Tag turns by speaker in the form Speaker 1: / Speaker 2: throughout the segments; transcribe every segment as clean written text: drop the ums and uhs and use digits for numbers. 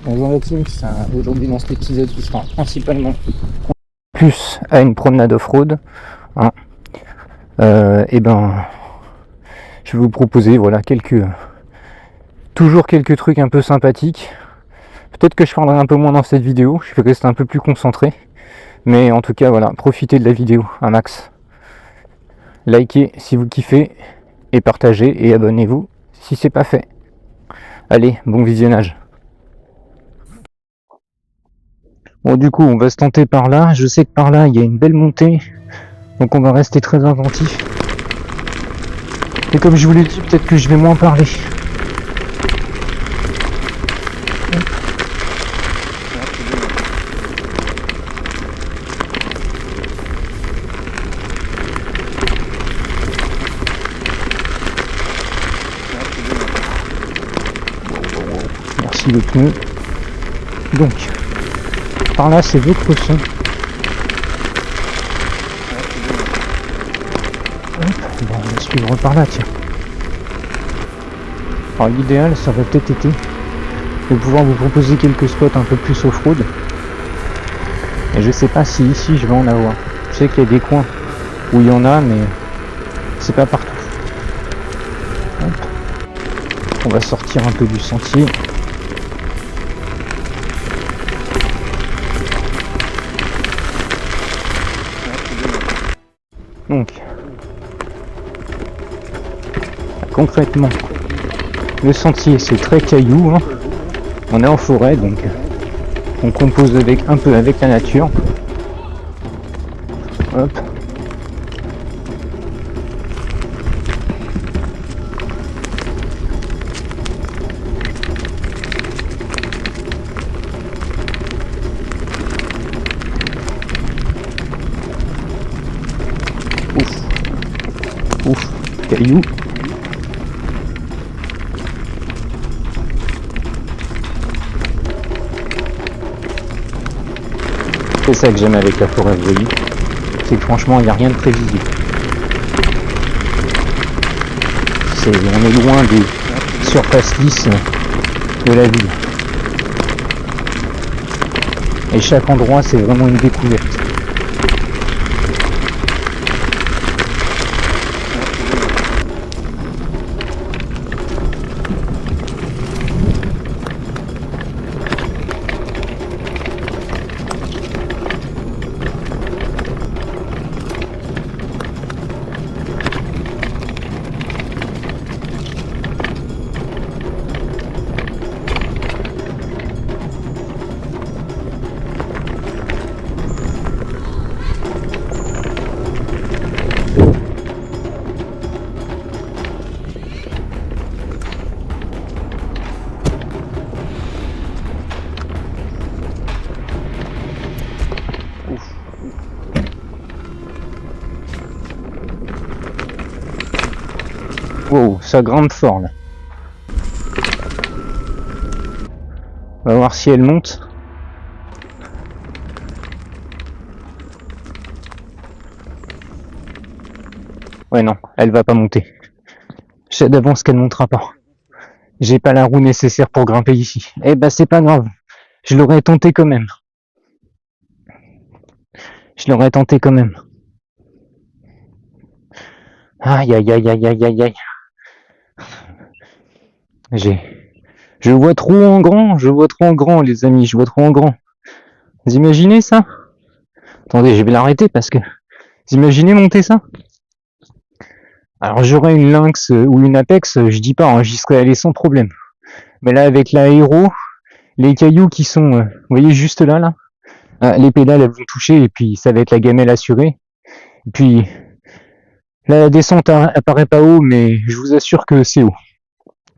Speaker 1: Bonjour la team, aujourd'hui dans cet épisode qui sera principalement plus à une promenade off-road, hein. Et ben je vais vous proposer voilà toujours quelques trucs un peu sympathiques. Peut-être que je parlerai un peu moins dans cette vidéo, je vais rester un peu plus concentré, mais en tout cas voilà, profitez de la vidéo un max. Likez si vous kiffez et partagez et abonnez-vous si c'est pas fait. Allez, bon visionnage. Bon, du coup on va se tenter par là. Je sais que par là il y a une belle montée, donc on va rester très inventif. Et comme je vous l'ai dit, peut-être que je vais moins parler. Merci le pneu. Donc, par là c'est votre son. Bon, on va suivre par là, tiens. Alors l'idéal, ça aurait peut-être été de pouvoir vous proposer quelques spots un peu plus off-road. Et je sais pas si ici je vais en avoir. Je sais qu'il y a des coins où il y en a, mais c'est pas partout. Hop. On va sortir un peu du sentier. Donc, concrètement, le sentier c'est très caillou, hein. On est en forêt, donc on compose un peu avec la nature. Hop. Ouf, caillou. C'est ça que j'aime avec la forêt, vous voyez. C'est que franchement, il n'y a rien de prévisible. On est loin des surfaces lisses de la ville. Et chaque endroit, c'est vraiment une découverte. Wow, ça grimpe fort là. On va voir si elle monte. Ouais non, elle va pas monter. Je sais d'avance qu'elle montera pas. J'ai pas la roue nécessaire pour grimper ici. Eh ben c'est pas grave. Je l'aurais tenté quand même. Aïe aïe aïe aïe aïe aïe aïe. Je vois trop en grand les amis, je vois trop en grand. Vous imaginez ça? Attendez, je vais l'arrêter parce que... Vous imaginez monter ça? Alors j'aurais une Lynx ou une Apex, je dis pas, hein, j'y serais allé sans problème. Mais là avec la Aero, les cailloux qui sont, vous voyez juste là, les pédales elles vont toucher et puis ça va être la gamelle assurée. Et puis la descente apparaît pas haut, mais je vous assure que c'est haut.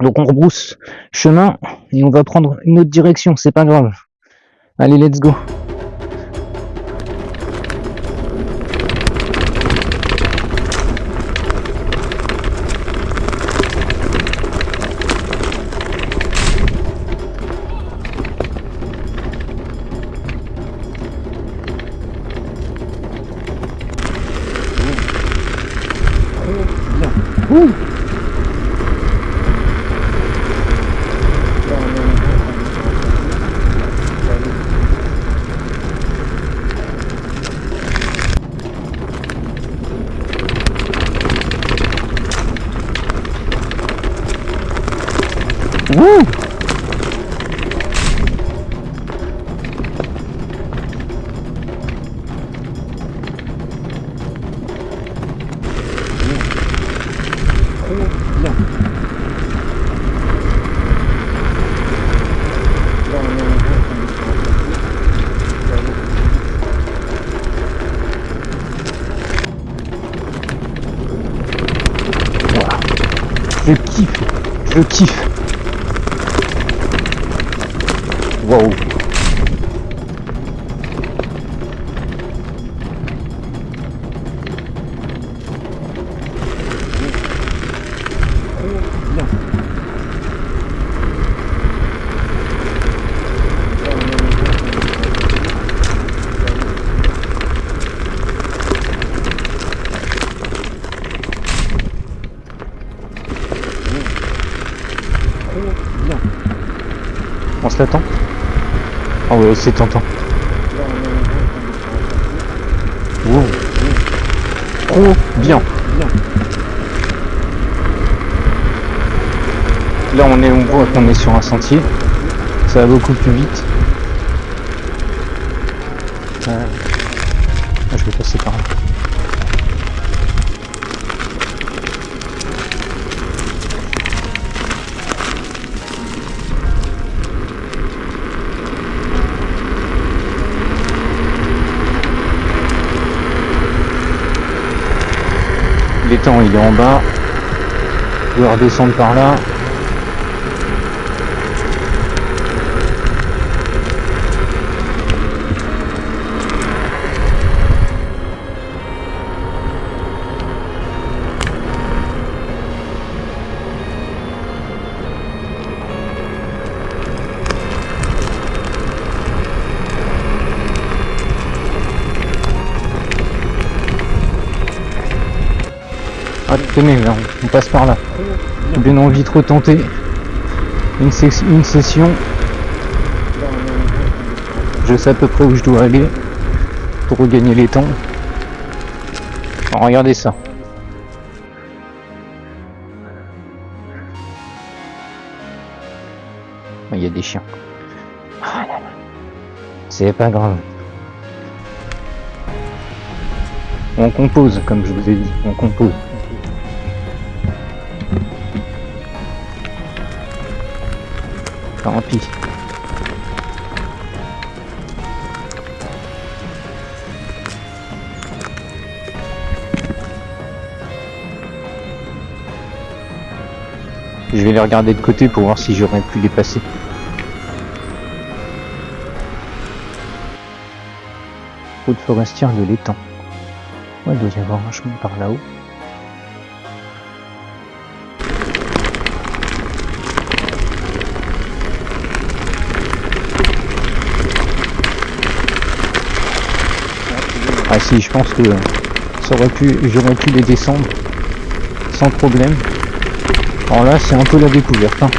Speaker 1: Donc on rebrousse chemin et on va prendre une autre direction, c'est pas grave. Allez, let's go. Ouh. Wouh! Je kiffe, je kiffe. Wow. On se l'attend? Ah ouais, c'est tentant. Wow. Trop bien. Là on voit qu'on est sur un sentier. Ça va beaucoup plus vite. Je vais passer par là. L'étang il est en bas. Je vais redescendre par là. Ah tenez, là, on passe par là. J'ai bien envie de retenter une session. Je sais à peu près où je dois aller pour regagner les temps. Alors, regardez ça. Il y a des chiens. C'est pas grave. On compose, comme je vous ai dit, on compose. Tant pis. Je vais les regarder de côté pour voir si j'aurais pu les passer. Route forestière de l'étang. Ouais, il doit y avoir un chemin par là-haut. Ah si, je pense que j'aurais pu les descendre sans problème. Alors là, c'est un peu la découverte. Hein.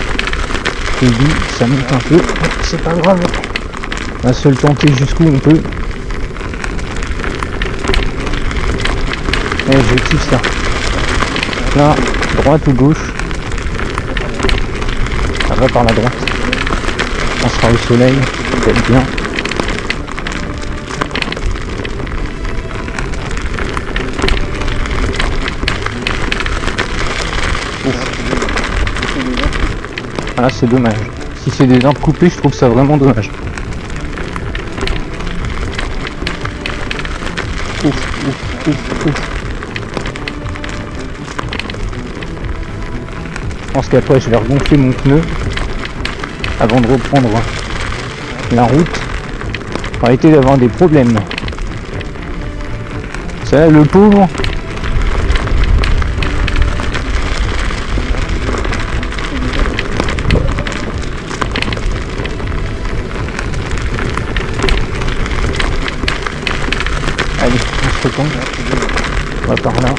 Speaker 1: Je te dis, ça monte un peu, c'est pas grave. On va se le tenter jusqu'où on peut. Et je kiffe ça. Là, droite ou gauche. Ça va par la droite. On sera au soleil, peut-être bien. Ah là c'est dommage. Si c'est des arbres coupés, je trouve ça vraiment dommage. Ouf. Je pense qu'après je vais regonfler mon pneu avant de reprendre la route pour arrêter d'avoir des problèmes. Ça, le pauvre. Allez, on se retourne. On va par là.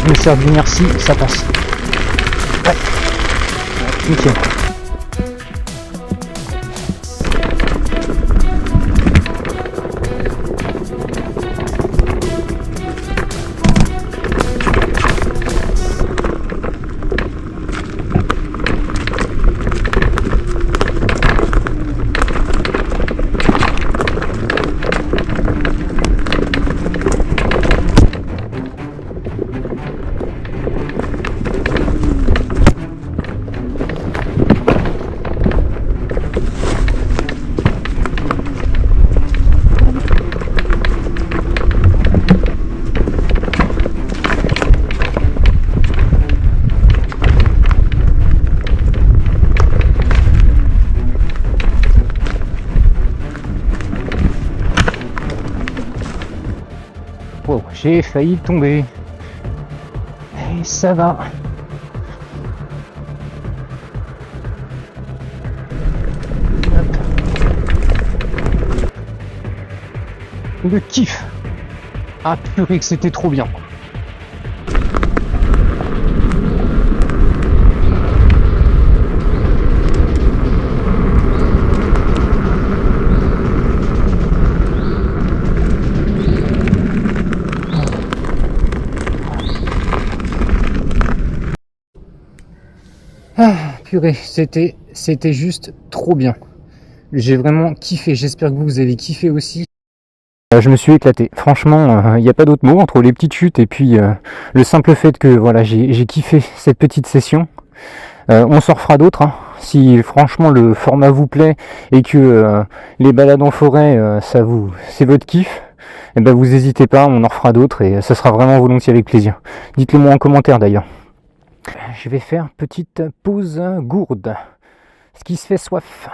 Speaker 1: je me sers du merci, ça passe. Ouais. Nickel. Wow, j'ai failli tomber. Et ça va. Hop. Le kiff. Ah purée que c'était trop bien. Ah purée, c'était juste trop bien. J'ai vraiment kiffé, j'espère que vous avez kiffé aussi. Je me suis éclaté, franchement, il n'y a pas d'autre mot entre les petites chutes et puis le simple fait que voilà, j'ai kiffé cette petite session. On s'en refera d'autres, hein. Si franchement le format vous plaît et que les balades en forêt, c'est votre kiff, et ben vous n'hésitez pas, on en refera d'autres et ça sera vraiment volontiers avec plaisir. Dites-le moi en commentaire d'ailleurs. Je vais faire petite pause gourde, ce qui se fait soif.